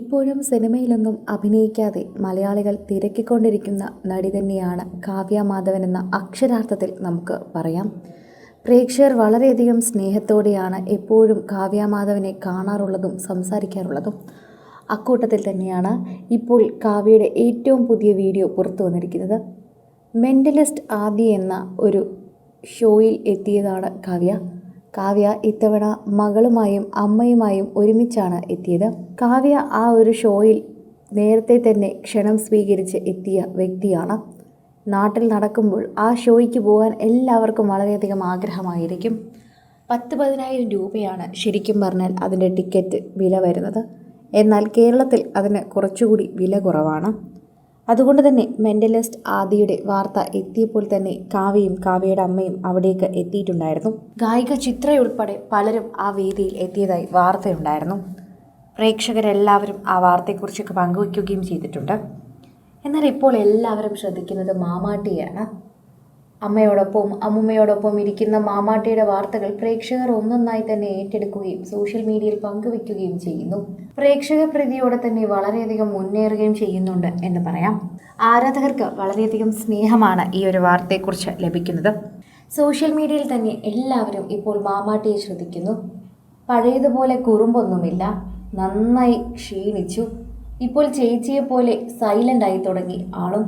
ഇപ്പോഴും സിനിമയിലൊന്നും അഭിനയിക്കാതെ മലയാളികൾ തിരക്കിക്കൊണ്ടിരിക്കുന്ന നടി തന്നെയാണ് കാവ്യ മാധവൻ എന്ന അക്ഷരാർത്ഥത്തിൽ നമുക്ക് പറയാം. പ്രേക്ഷകർ വളരെയധികം സ്നേഹത്തോടെയാണ് എപ്പോഴും കാവ്യ മാധവനെ കാണാറുള്ളതും സംസാരിക്കാറുള്ളതും. അക്കൂട്ടത്തിൽ തന്നെയാണ് ഇപ്പോൾ കാവ്യയുടെ ഏറ്റവും പുതിയ വീഡിയോ പുറത്തു വന്നിരിക്കുന്നത്. മെൻ്റലിസ്റ്റ് ആദി എന്ന ഒരു ഷോയിൽ എത്തിയതാണ് കാവ്യ ഇത്തവണ മകളുമായും അമ്മയുമായും ഒരുമിച്ചാണ് എത്തിയത്. കാവ്യ ആ ഒരു ഷോയിൽ നേരത്തെ തന്നെ ക്ഷണം സ്വീകരിച്ച് എത്തിയ വ്യക്തിയാണ്. നാട്ടിൽ നടക്കുമ്പോൾ ആ ഷോയ്ക്ക് പോകാൻ എല്ലാവർക്കും വളരെയധികം ആഗ്രഹമായിരിക്കും. 10,000 രൂപയാണ് ശരിക്കും പറഞ്ഞാൽ അതിൻ്റെ ടിക്കറ്റ് വില വരുന്നത്. എന്നാൽ കേരളത്തിൽ അതിന് കുറച്ചുകൂടി വില കുറവാണ്. അതുകൊണ്ട് തന്നെ മെൻ്റലിസ്റ്റ് ആദിയുടെ വാർത്ത എത്തിയപ്പോൾ തന്നെ കാവ്യയും കാവ്യയുടെ അമ്മയും അവിടേക്ക് എത്തിയിട്ടുണ്ടായിരുന്നു. ഗായിക ചിത്രയുൾപ്പെടെ പലരും ആ വേദിയിൽ എത്തിയതായി വാർത്തയുണ്ടായിരുന്നു. പ്രേക്ഷകരെല്ലാവരും ആ വാർത്തയെക്കുറിച്ചൊക്കെ പങ്കുവയ്ക്കുകയും ചെയ്തിട്ടുണ്ട്. എന്നാൽ ഇപ്പോൾ എല്ലാവരും ശ്രദ്ധിക്കുന്നത് മാമാട്ടിയാണ്. അമ്മയോടൊപ്പം അമ്മുമ്മയോടൊപ്പം ഇരിക്കുന്ന മാമാട്ടിയുടെ വാർത്തകൾ പ്രേക്ഷകർ ഒന്നൊന്നായി തന്നെ ഏറ്റെടുക്കുകയും സോഷ്യൽ മീഡിയയിൽ പങ്കുവയ്ക്കുകയും ചെയ്യുന്നു. പ്രേക്ഷക പ്രീതിയോടെ തന്നെ വളരെയധികം മുന്നേറുകയും ചെയ്യുന്നുണ്ട് എന്ന് പറയാം. ആരാധകർക്ക് വളരെയധികം സ്നേഹമാണ് ഈ ഒരു വാർത്തയെക്കുറിച്ച് ലഭിക്കുന്നത്. സോഷ്യൽ മീഡിയയിൽ തന്നെ എല്ലാവരും ഇപ്പോൾ മാമാട്ടിയെ ശ്രദ്ധിക്കുന്നു. പഴയതുപോലെ കുറുമ്പൊന്നുമില്ല, നന്നായി ക്ഷീണിച്ചു, ഇപ്പോൾ ചേച്ചിയെപ്പോലെ സൈലൻ്റായി തുടങ്ങി ആളും.